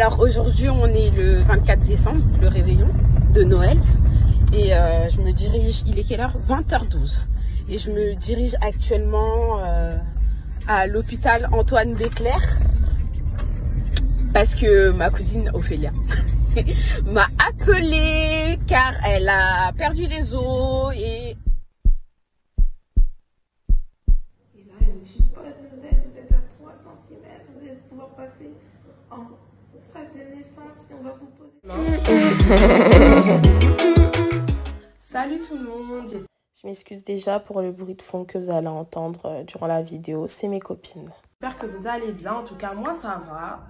Alors aujourd'hui on est le 24 décembre, le réveillon de Noël. Et je me dirige, il est quelle heure? 20h12. Et je me dirige actuellement à l'hôpital Antoine Béclair. Parce que ma cousine Ophélia m'a appelée car elle a perdu les os et... Et là, elle me dit, pas de nouvelles, vous êtes à 3 cm, vous allez pouvoir passer en sac de naissance et on va vous poser... Salut tout le monde. Je m'excuse déjà pour le bruit de fond que vous allez entendre durant la vidéo, c'est mes copines. J'espère que vous allez bien, en tout cas moi ça va.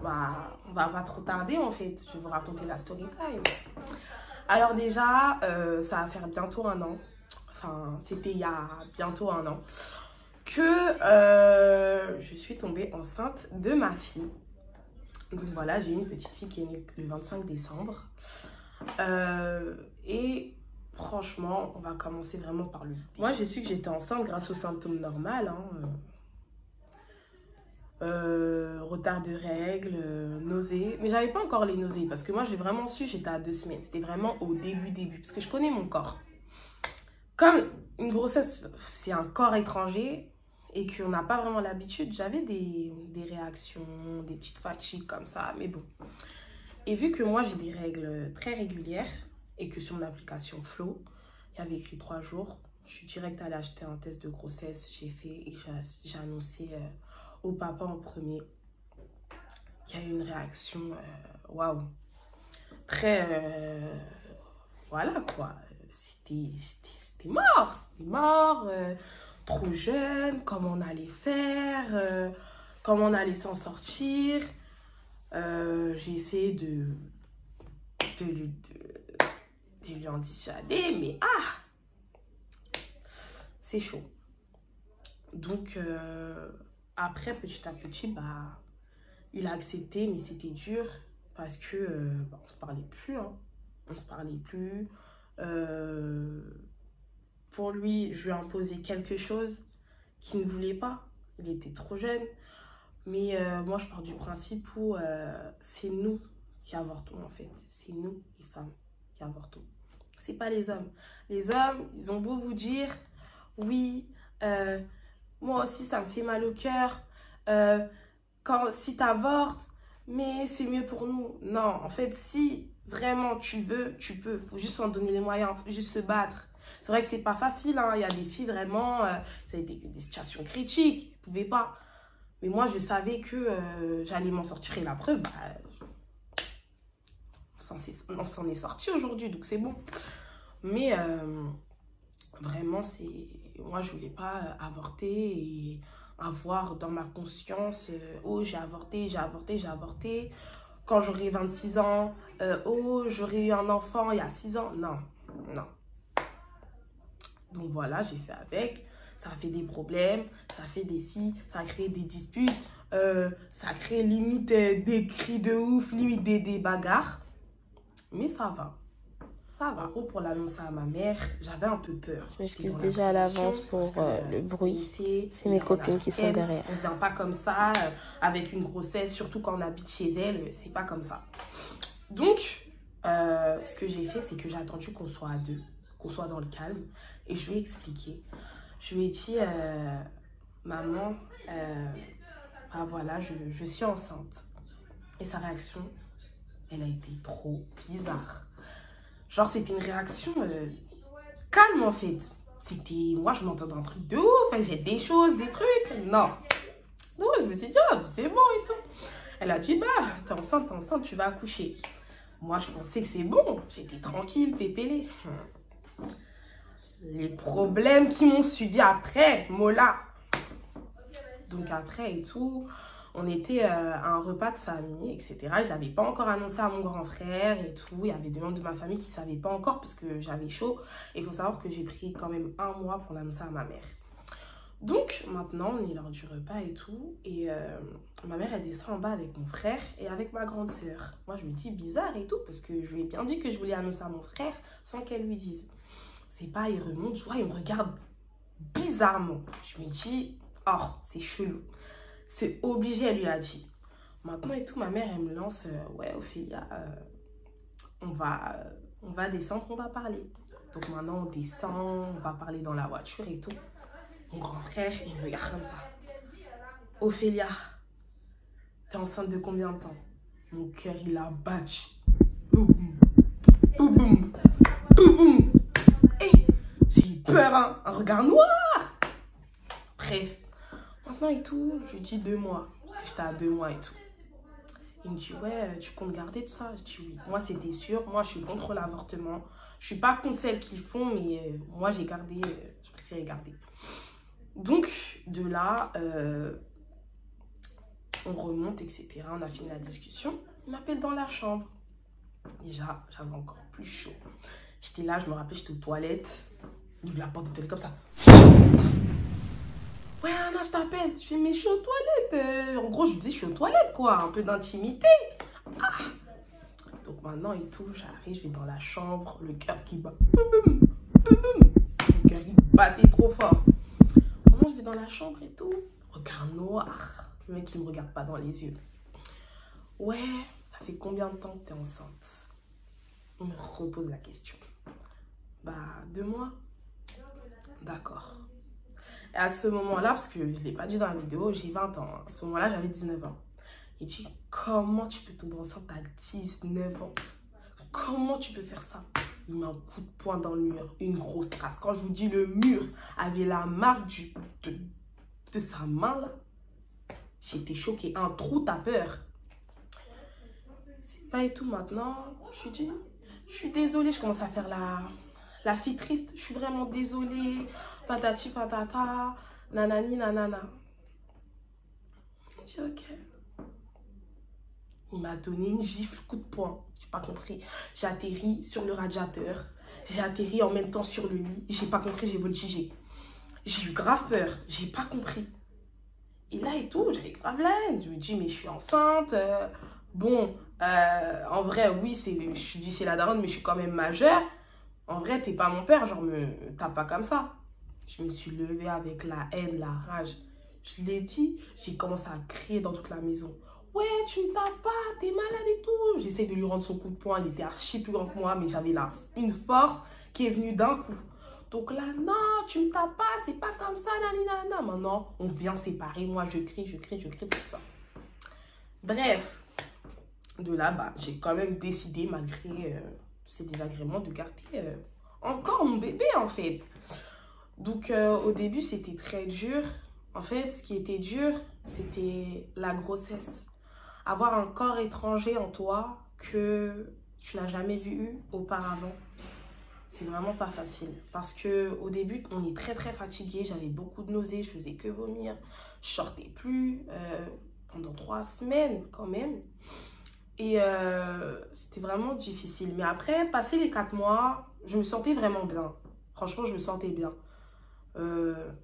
On va pas trop tarder en fait, je vais vous raconter la story time. Alors déjà, ça va faire bientôt un an, enfin c'était il y a bientôt un an, que je suis tombée enceinte de ma fille. Donc voilà, j'ai une petite fille qui est née le 25 décembre. Et franchement, on va commencer vraiment par le... Moi, j'ai su que j'étais enceinte grâce aux symptômes normaux. Retard de règles, nausées. Mais j'avais pas encore les nausées parce que moi, j'ai vraiment su, j'étais à 2 semaines. C'était vraiment au début. Parce que je connais mon corps. Comme une grossesse, c'est un corps étranger et qu'on n'a pas vraiment l'habitude, j'avais des réactions, des petites fatigues comme ça. Mais bon. Et vu que moi, j'ai des règles très régulières et que sur mon application Flow, il y avait écrit 3 jours, je suis direct allée acheter un test de grossesse. J'ai fait et j'ai annoncé au papa en premier qu'il y a eu une réaction, waouh, très, voilà quoi, c'était mort, trop jeune, comment on allait faire, comment on allait s'en sortir. J'ai essayé de lui en dissuader, mais c'est chaud. Donc après, petit à petit, bah, il a accepté, mais c'était dur parce que on se parlait plus, on se parlait plus. Pour lui, je lui ai imposé quelque chose qu'il ne voulait pas. Il était trop jeune. Mais moi, je pars du principe où c'est nous qui avortons, en fait. C'est nous, les femmes, qui avortons. C'est pas les hommes. Les hommes, ils ont beau vous dire, oui, moi aussi, ça me fait mal au cœur si tu avortes, mais c'est mieux pour nous. Non, en fait, si vraiment tu veux, tu peux. Il faut juste en donner les moyens, il faut juste se battre. C'est vrai que c'est pas facile, hein. Il y a des filles vraiment, c'est des situations critiques, ils ne pouvaient pas. Mais moi, je savais que j'allais m'en sortir. Et la preuve, bah, on s'en est sorti aujourd'hui, donc c'est bon. Mais vraiment, moi, je ne voulais pas avorter et avoir dans ma conscience, oh, j'ai avorté. Quand j'aurai 26 ans, oh, j'aurai eu un enfant il y a 6 ans. Non. Donc voilà, j'ai fait avec. Ça a fait des problèmes, ça a fait des ça a créé des disputes, ça a créé limite des cris de ouf, limite des bagarres. Mais ça va. Ça va. Pour l'annoncer à ma mère, j'avais un peu peur. Je m'excuse déjà à l'avance pour le bruit. C'est mes copines qui sont derrière. On ne vient pas comme ça, avec une grossesse, surtout quand on habite chez elle, c'est pas comme ça. Donc, ce que j'ai fait, c'est que j'ai attendu qu'on soit à 2, qu'on soit dans le calme. Et je lui ai expliqué. Je lui ai dit, maman, voilà, je suis enceinte. Et sa réaction, elle a été trop bizarre. Genre, c'était une réaction calme, en fait. Moi, je m'entendais un truc de ouf, j'ai des choses, des trucs. Non. Donc, je me suis dit, oh, c'est bon et tout. Elle a dit, bah, t'es enceinte, tu vas accoucher. Moi, je pensais que c'est bon. J'étais tranquille, pépélée. Les problèmes qui m'ont suivi après, Mola. Donc après et tout, on était à un repas de famille, etc. Je n'avais pas encore annoncé à mon grand frère et tout. Il y avait des membres de ma famille qui ne savaient pas encore parce que j'avais chaud. Et il faut savoir que j'ai pris quand même 1 mois pour l'annoncer à ma mère. Donc maintenant, on est lors du repas et tout. Et ma mère, elle descend en bas avec mon frère et avec ma grande sœur. Moi, je me dis bizarre et tout parce que je lui ai bien dit que je voulais annoncer à mon frère sans qu'elle lui dise. C'est pas, il remonte, je vois, il me regarde bizarrement. Je me dis, oh, c'est chelou. C'est obligé, elle lui a dit. Maintenant et tout, ma mère, elle me lance, ouais, Ophélia, on va descendre, on va parler. Donc maintenant, on descend, on va parler dans la voiture et tout. Mon grand frère, il me regarde comme ça. Ophélia, t'es enceinte de combien de temps? Mon cœur, il a battu. Boum, boum, boum, boum, boum. Et j'ai eu peur, hein, un regard noir. Bref, maintenant et tout, je lui dis 2 mois, parce que j'étais à 2 mois et tout. Il me dit, ouais, tu comptes garder tout ça? Je dis oui. Moi, c'était sûr. Moi, je suis contre l'avortement. Je suis pas contre celles qui font, mais moi, j'ai gardé, je préférais garder. Donc, de là, on remonte, etc. On a fini la discussion. Il m'appelle dans la chambre. Déjà, j'avais encore plus chaud. J'étais là, je me rappelle, j'étais aux toilettes. Il ouvre la porte des toilettes comme ça. Ouais, Anna, je t'appelle. Je fais, mais je suis aux toilettes. En gros, je dis, je suis aux toilettes, quoi. Un peu d'intimité. Ah. Donc maintenant et tout, j'arrive, je vais dans la chambre. Le cœur qui bat. Boum, boum, boum. Le cœur, il battait trop fort. Maintenant, je vais dans la chambre et tout. Regard noir. Le mec, il me regarde pas dans les yeux. Ouais, ça fait combien de temps que t'es enceinte? Il me repose la question. Bah, 2 mois. D'accord. Et à ce moment-là, parce que je ne l'ai pas dit dans la vidéo, j'ai 20 ans. À ce moment-là, j'avais 19 ans. Il dit, comment tu peux tomber enceinte à 19 ans? Comment tu peux faire ça? Il met un coup de poing dans le mur, une grosse trace. Quand je vous dis le mur avait la marque de sa main, là, j'étais choquée. Un trou, t'as peur. C'est pas et tout maintenant. Je lui dis, je suis désolée, je commence à faire la fille triste. Je suis vraiment désolée. Patati patata, nanani nanana. J'ai dit ok. Il m'a donné une gifle, coup de poing. J'ai pas compris. J'ai atterri sur le radiateur. J'ai atterri en même temps sur le lit. J'ai pas compris, j'ai voltigé. J'ai eu grave peur. J'ai pas compris. Et là et tout, j'avais grave la haine. Je me dis, mais je suis enceinte. En vrai, oui, je suis chez la daronne, mais je suis quand même majeure. En vrai, t'es pas mon père, genre, t'as pas comme ça. Je me suis levée avec la haine, la rage. Je l'ai dit, j'ai commencé à crier dans toute la maison. Ouais, tu me tapes pas, t'es malade et tout. J'essaie de lui rendre son coup de poing, il était archi plus grand que moi, mais j'avais une force qui est venue d'un coup. Donc là, non, tu me tapes pas, c'est pas comme ça, nanana. Maintenant, on vient séparer, moi je crie, tout ça. Bref, de là, bah, j'ai quand même décidé, malgré ces désagréments, de garder encore mon bébé, en fait. Donc, au début, c'était très dur. En fait, ce qui était dur, c'était la grossesse. Avoir un corps étranger en toi que tu n'as jamais vu auparavant, c'est vraiment pas facile. Parce qu'au début, on est très, très fatigué. J'avais beaucoup de nausées, je faisais que vomir. Je sortais plus pendant 3 semaines quand même. Et c'était vraiment difficile. Mais après, passé les 4 mois, je me sentais vraiment bien. Franchement, je me sentais bien.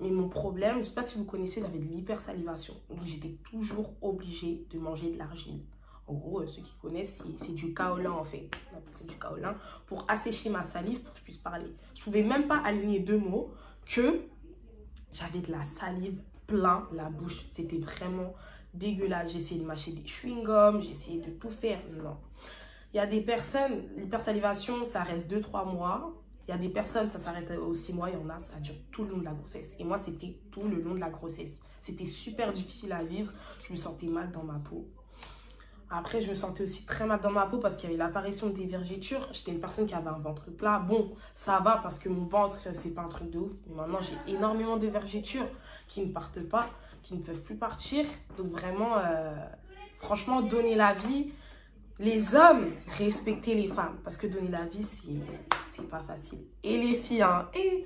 Mais mon problème, je ne sais pas si vous connaissez, j'avais de l'hypersalivation. Donc, j'étais toujours obligée de manger de l'argile. En gros, ceux qui connaissent, c'est du kaolin en fait. On appelle ça du kaolin pour assécher ma salive pour que je puisse parler. Je ne pouvais même pas aligner 2 mots que j'avais de la salive plein la bouche. C'était vraiment dégueulasse. J'essayais de mâcher des chewing-gums, j'essayais de tout faire. Non. Il y a des personnes, l'hypersalivation, ça reste 2-3 mois. Il y a des personnes, ça s'arrête aux 6 mois. Il y en a, ça dure tout le long de la grossesse. Et moi, c'était tout le long de la grossesse. C'était super difficile à vivre. Je me sentais mal dans ma peau. Après, je me sentais aussi très mal dans ma peau parce qu'il y avait l'apparition des vergetures. J'étais une personne qui avait un ventre plat. Bon, ça va parce que mon ventre, c'est pas un truc de ouf. Mais maintenant, j'ai énormément de vergetures qui ne partent pas, qui ne peuvent plus partir. Donc vraiment, franchement, donner la vie. Les hommes, respectez les femmes. Parce que donner la vie, c'est pas facile. Et les filles, hein, et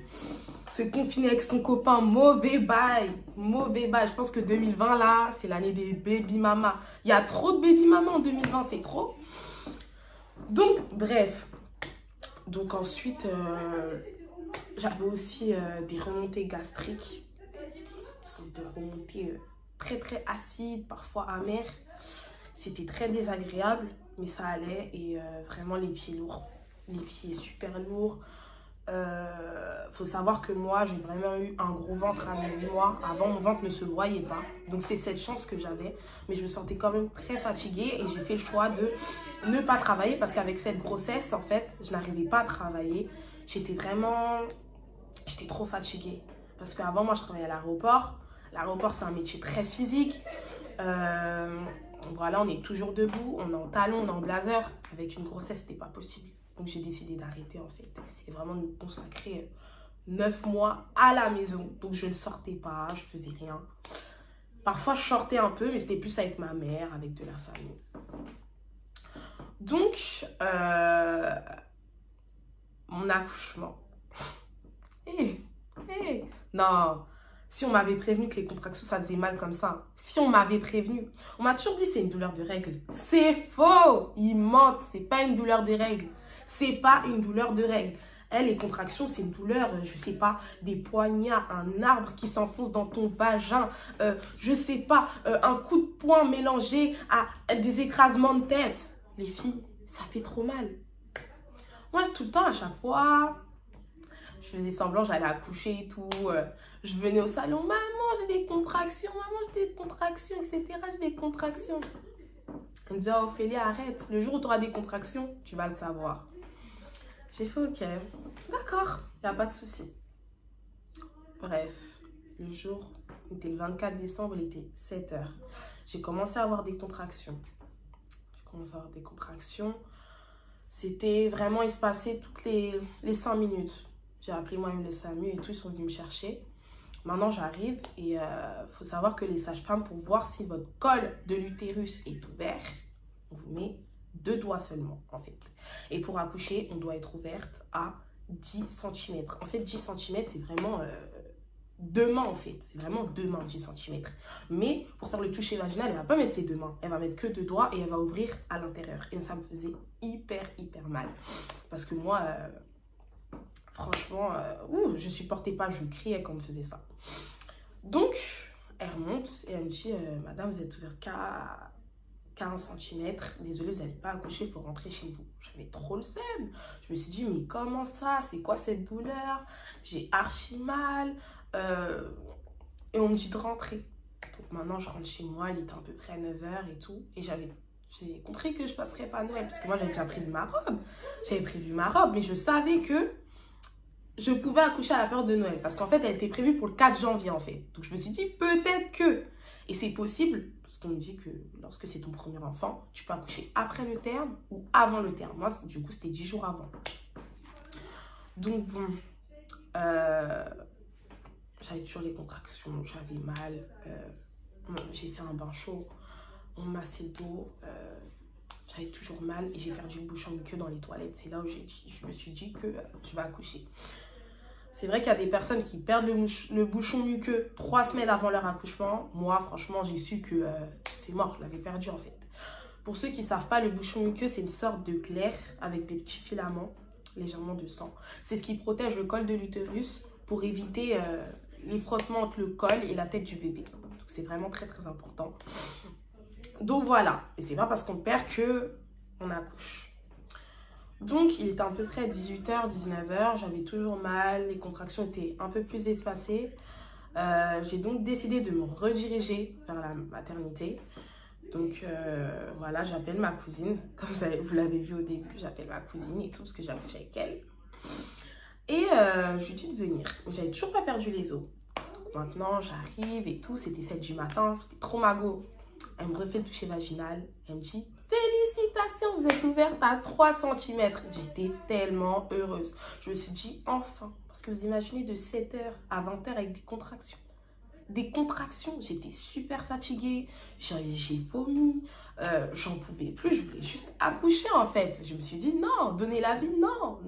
se confiner avec son copain, mauvais bail. Mauvais bail. Je pense que 2020, là, c'est l'année des baby mamas. Il y a trop de baby mamas en 2020, c'est trop. Donc, bref. Donc ensuite, j'avais aussi des remontées gastriques. Ce sont des remontées très, très acides, parfois amères. C'était très désagréable, mais ça allait. Et vraiment, les pieds lourds. Les pieds super lourds. faut savoir que moi, j'ai vraiment eu un gros ventre à mes 8 mois. Avant, mon ventre ne se voyait pas. Donc, c'est cette chance que j'avais. Mais je me sentais quand même très fatiguée et j'ai fait le choix de ne pas travailler parce qu'avec cette grossesse, en fait, je n'arrivais pas à travailler. J'étais trop fatiguée. Parce qu'avant, moi, je travaillais à l'aéroport. L'aéroport, c'est un métier très physique. Voilà, on est toujours debout. On est en talons, on est en blazer. Avec une grossesse, c'était pas possible. Donc, j'ai décidé d'arrêter, en fait. Et vraiment de me consacrer 9 mois à la maison. Donc, je ne sortais pas, je faisais rien. Parfois, je sortais un peu, mais c'était plus avec ma mère, avec de la famille. Donc, mon accouchement. Non, si on m'avait prévenu que les contractions, ça faisait mal comme ça. Si on m'avait prévenu. On m'a toujours dit c'est une douleur de règles. C'est faux. Ils mentent. C'est pas une douleur de règles. C'est pas une douleur de règles. Les contractions, c'est une douleur, je sais pas, des poignards, un arbre qui s'enfonce dans ton vagin, je sais pas, un coup de poing mélangé à des écrasements de tête. Les filles, ça fait trop mal. Moi, tout le temps, à chaque fois, je faisais semblant, j'allais accoucher et tout. Je venais au salon, maman, j'ai des contractions, etc. J'ai des contractions. On me disait, oh, Ophélie, arrête. Le jour où tu auras des contractions, tu vas le savoir. J'ai fait, ok, d'accord, il n'y a pas de souci. Bref, le jour, c'était le 24 décembre, il était 7 h. J'ai commencé à avoir des contractions. C'était vraiment, il se passait toutes les 5 minutes. J'ai appelé moi-même le SAMU et tout, ils sont venus me chercher. Maintenant, j'arrive et il faut savoir que les sages-femmes, pour voir si votre col de l'utérus est ouvert, on vous met 2 doigts seulement, en fait. Et pour accoucher, on doit être ouverte à 10 cm. En fait, 10 cm, c'est vraiment 2 mains, en fait. C'est vraiment 2 mains, 10 cm. Mais pour faire le toucher vaginal, elle ne va pas mettre ses 2 mains. Elle va mettre que 2 doigts et elle va ouvrir à l'intérieur. Et ça me faisait hyper mal. Parce que moi, franchement, je supportais pas. Je criais quand on me faisait ça. Donc, elle remonte et elle me dit, madame, vous êtes ouverte qu'à 15 cm, désolée, vous n'allez pas accoucher, il faut rentrer chez vous. J'avais trop le seum. Je me suis dit, mais comment ça? C'est quoi cette douleur? J'ai archi mal. Et on me dit de rentrer. Donc maintenant, je rentre chez moi, il était à peu près à 9 h et tout. Et j'ai compris que je ne passerais pas Noël, parce que moi, j'avais déjà prévu ma robe. J'avais prévu ma robe, mais je savais que je pouvais accoucher à la période de Noël. Parce qu'en fait, elle était prévue pour le 4 janvier, en fait. Donc, je me suis dit, peut-être que... Et c'est possible, parce qu'on me dit que lorsque c'est ton premier enfant, tu peux accoucher après le terme ou avant le terme. Moi, du coup, c'était 10 jours avant. Donc, bon, j'avais toujours les contractions, j'avais mal. J'ai fait un bain chaud, on m'a massé le dos. J'avais toujours mal et j'ai perdu le bouchon muqueux dans les toilettes. C'est là où je me suis dit que je vais accoucher. C'est vrai qu'il y a des personnes qui perdent le bouchon muqueux 3 semaines avant leur accouchement. Moi, franchement, j'ai su que c'est mort. Je l'avais perdu, en fait. Pour ceux qui ne savent pas, le bouchon muqueux, c'est une sorte de glaire avec des petits filaments, légèrement de sang. C'est ce qui protège le col de l'utérus pour éviter les frottements entre le col et la tête du bébé. Donc, c'est vraiment très, très important. Donc, voilà. Et c'est pas parce qu'on perd qu'on accouche. Donc, il était à peu près 18 h, 19 h. J'avais toujours mal. Les contractions étaient un peu plus espacées. J'ai donc décidé de me rediriger vers la maternité. Donc, voilà, j'appelle ma cousine. Comme vous l'avez vu au début, j'appelle ma cousine et tout, parce que j'ai accouché avec elle. Et je lui dis de venir. J'avais toujours pas perdu les os. Donc, maintenant, j'arrive et tout. C'était 7 h du matin. C'était trop magot. Elle me refait le toucher vaginal. Elle me dit... Félicitations, vous êtes ouverte à 3 cm. J'étais tellement heureuse. Je me suis dit, enfin, parce que vous imaginez de 7 h à 20 h avec des contractions. Des contractions, j'étais super fatiguée, j'ai vomi, j'en pouvais plus, je voulais juste accoucher en fait. Je me suis dit, non, donner la vie, non.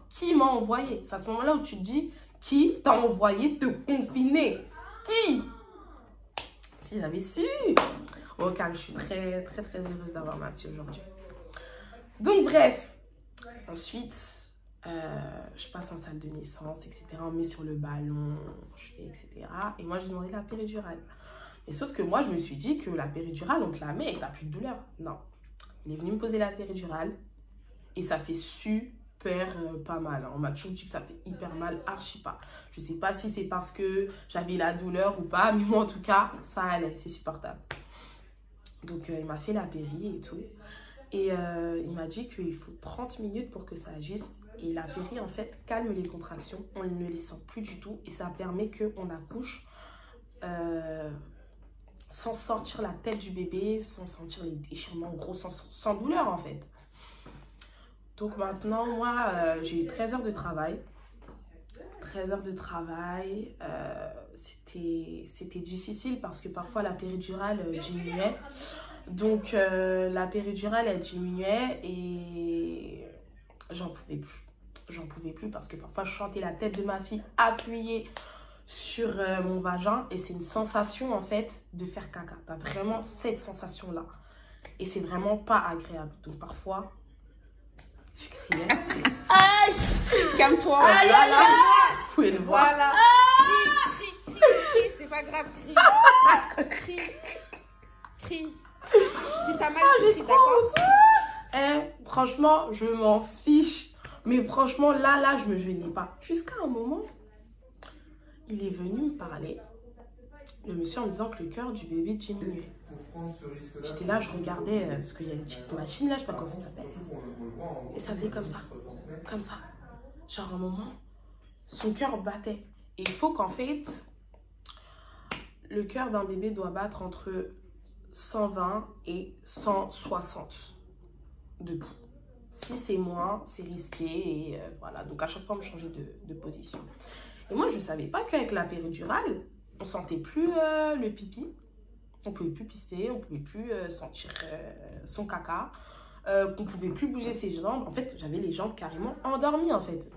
Qui m'a envoyé? C'est à ce moment-là où tu te dis, qui t'a envoyé te confiner? Qui? Si j'avais su. Au calme, je suis très heureuse d'avoir ma fille aujourd'hui. Donc, bref. Ensuite, je passe en salle de naissance, etc. On met sur le ballon, je fais, etc. Et moi, j'ai demandé la péridurale. Mais sauf que moi, je me suis dit que la péridurale, on te la met et t'as plus de douleur. Non. Il est venu me poser la péridurale et ça fait super super pas mal. On m'a toujours dit que ça fait hyper mal, archi pas. Je sais pas si c'est parce que j'avais la douleur ou pas, mais moi en tout cas, ça allait, c'est supportable. Donc il m'a fait la péri et tout. Et il m'a dit qu'il faut 30 minutes pour que ça agisse. Et la péri, en fait, calme les contractions. On ne les sent plus du tout. Et ça permet qu'on accouche sans sortir la tête du bébé, sans sentir les déchirements, en gros, sans douleur, en fait. Donc maintenant, moi, j'ai eu 13 heures de travail. 13 heures de travail, c'était difficile parce que parfois la péridurale diminuait. Donc la péridurale, elle diminuait et j'en pouvais plus. J'en pouvais plus parce que parfois je sentais la tête de ma fille appuyée sur mon vagin et c'est une sensation en fait de faire caca. T'as vraiment cette sensation-là et c'est vraiment pas agréable. Donc parfois, je criais. Aïe! Calme-toi! Aïe, aïe, aïe! Vous pouvez le voir. Voilà! Crie, c'est pas grave, crie! Crie! Si t'as mal, tu cries, d'accord? Franchement, je m'en fiche. Mais franchement, là, je me gênais pas. Jusqu'à un moment, il est venu me parler, le monsieur, en me disant que le cœur du bébé diminuait. J'étais là, je regardais, parce qu'il y a une petite machine là, je sais pas comment ça s'appelle. Et ça faisait comme ça. Comme ça. Genre à un moment, son cœur battait. Et il faut qu'en fait, le cœur d'un bébé doit battre entre 120 et 160 debout. Si c'est moins, c'est risqué et voilà. Donc à chaque fois, on me changeait de position. Et moi, je ne savais pas qu'avec la péridurale, on sentait plus le pipi. On ne pouvait plus pisser, on ne pouvait plus sentir son caca. On ne pouvait plus bouger ses jambes. En fait, j'avais les jambes carrément endormies en fait.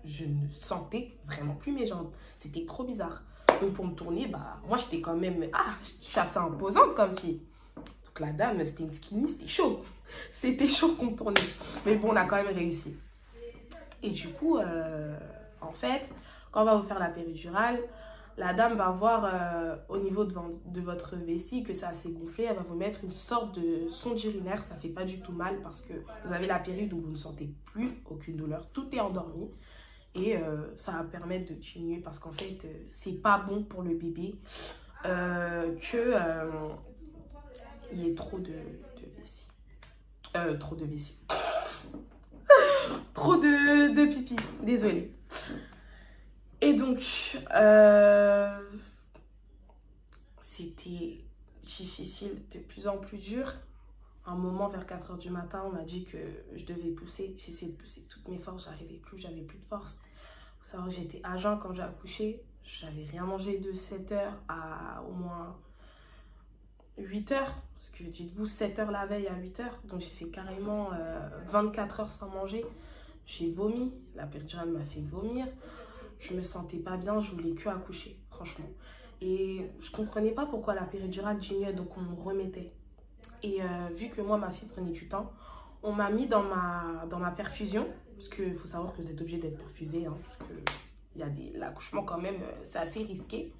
Je ne sentais vraiment plus mes jambes. C'était trop bizarre. Donc pour me tourner, bah, moi j'étais quand même... Ah, je suis assez imposante comme fille. Donc la dame, c'était une skinny, c'était chaud. C'était chaud qu'on me tournait. Mais bon, on a quand même réussi. Et du coup, en fait, quand on va vous faire la péridurale, la dame va voir au niveau de votre vessie que ça s'est gonflé. Elle va vous mettre une sorte de sonde urinaire. Ça ne fait pas du tout mal parce que vous avez la péri, donc vous ne sentez plus aucune douleur. Tout est endormi. Et ça va permettre de diminuer parce qu'en fait, c'est pas bon pour le bébé il y ait trop de vessie. Trop de vessie. Trop de pipi. Désolée. Et donc, c'était difficile, de plus en plus dur. À un moment, vers 4 h du matin, on m'a dit que je devais pousser. J'essayais de pousser toutes mes forces, j'arrivais plus, j'avais plus de force. Il faut savoir que j'étais à jeun quand j'ai accouché. J'avais rien mangé de 7 h à au moins 8 h. Parce que dites-vous, 7 h la veille à 8 h. Donc j'ai fait carrément 24 heures sans manger. J'ai vomi, la péridurale m'a fait vomir. Je me sentais pas bien, je voulais que accoucher, franchement. Et je comprenais pas pourquoi la péridurale diminuait, donc on me remettait. Et vu que moi, ma fille prenait du temps, on m'a mis dans ma perfusion. Parce qu'il faut savoir que vous êtes obligé d'être perfusé. Hein, parce que l'accouchement, quand même, c'est assez risqué.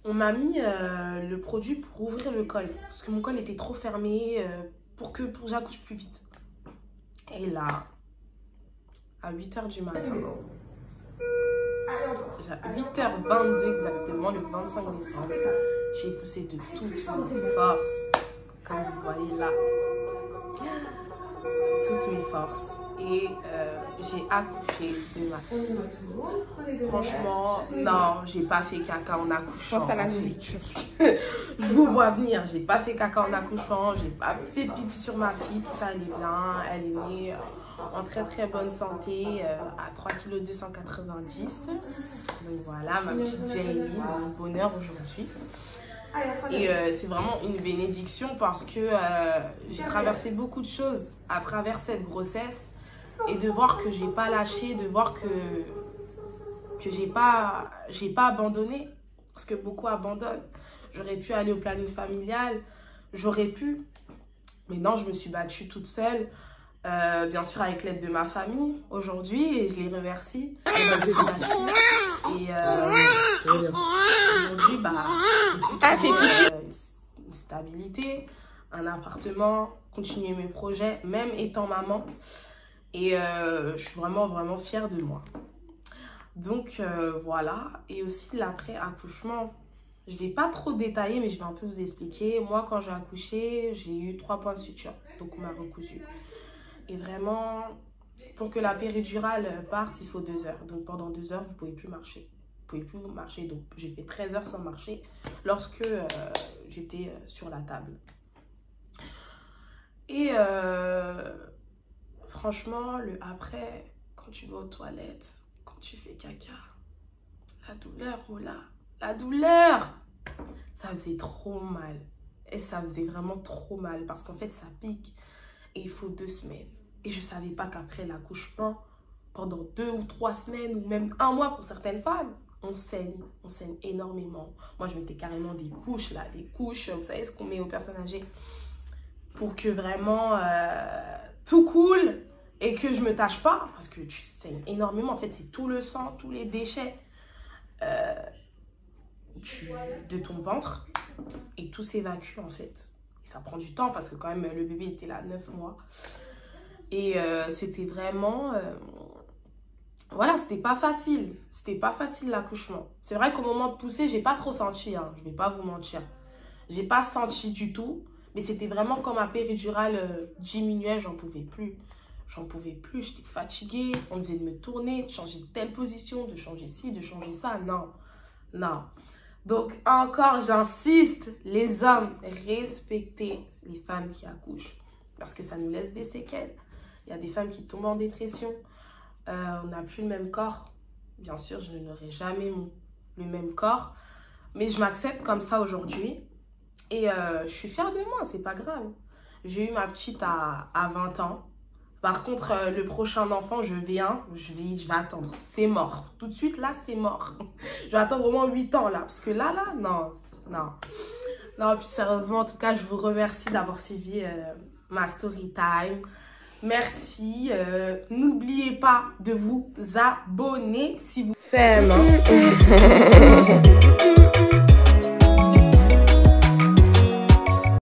On m'a mis le produit pour ouvrir le col. Parce que mon col était trop fermé pour que j'accouche plus vite. Et là, à 8 h du matin, à 8 h 22 exactement, le 25 décembre, j'ai poussé de toutes mes forces. Comme vous voyez là, de toutes mes forces. Et j'ai accouché de ma fille. Franchement, non, j'ai pas fait caca en accouchant. Je pense à la nourriture. Je vous vois venir, j'ai pas fait caca en accouchant, j'ai pas fait pipi sur ma fille, tout allait bien. Elle est née en très très bonne santé, à 3,290 kg. Donc voilà, ma petite Jaylee, mon bonheur aujourd'hui. Et c'est vraiment une bénédiction parce que j'ai traversé beaucoup de choses à travers cette grossesse et de voir que j'ai pas lâché, de voir que j'ai pas abandonné parce que beaucoup abandonnent. J'aurais pu aller au planning familial, j'aurais pu, mais non, je me suis battue toute seule. Bien sûr avec l'aide de ma famille aujourd'hui et je les remercie. Et aujourd'hui, bah, une stabilité, un appartement, continuer mes projets, même étant maman. Et je suis vraiment, vraiment fière de moi. Donc, voilà. Et aussi, l'après-accouchement, je ne vais pas trop détailler, mais je vais un peu vous expliquer. Moi, quand j'ai accouché, j'ai eu 3 points de suture. Donc, on m'a recousu. Et vraiment, pour que la péridurale parte, il faut 2 heures. Donc, pendant 2 heures, vous ne pouvez plus marcher. Vous ne pouvez plus marcher. Donc, j'ai fait 13 heures sans marcher lorsque j'étais sur la table. Et franchement, le après, quand tu vas aux toilettes, quand tu fais caca, la douleur, Mola, la douleur, ça faisait trop mal. Et ça faisait vraiment trop mal parce qu'en fait, ça pique. Et il faut 2 semaines. Et je ne savais pas qu'après l'accouchement, pendant 2 ou 3 semaines, ou même 1 mois pour certaines femmes, on saigne énormément. Moi, je mettais carrément des couches, là, des couches, vous savez ce qu'on met aux personnes âgées, pour que vraiment tout coule et que je me tâche pas, parce que tu saignes énormément. En fait, c'est tout le sang, tous les déchets de ton ventre, et tout s'évacue, en fait. Et ça prend du temps, parce que quand même, le bébé était là 9 mois. Et c'était vraiment... voilà, c'était pas facile. C'était pas facile l'accouchement. C'est vrai qu'au moment de pousser, j'ai pas trop senti, hein, je vais pas vous mentir. J'ai pas senti du tout. Mais c'était vraiment comme ma péridurale diminuait, j'en pouvais plus. J'en pouvais plus, j'étais fatiguée. On me disait de me tourner, de changer de telle position, de changer ci, de changer ça. Non, non. Donc encore, j'insiste, les hommes, respectez les femmes qui accouchent. Parce que ça nous laisse des séquelles. Il y a des femmes qui tombent en dépression. On n'a plus le même corps. Bien sûr, je n'aurai jamais le même corps. Mais je m'accepte comme ça aujourd'hui. Et je suis fière de moi, c'est pas grave. J'ai eu ma petite à 20 ans. Par contre, le prochain enfant, je vais attendre. C'est mort. Tout de suite, là, c'est mort. Je vais attendre au moins 8 ans, là. Parce que là, non, non. Non, puis sérieusement, en tout cas, je vous remercie d'avoir suivi ma story time. Merci. N'oubliez pas de vous abonner si vous faites.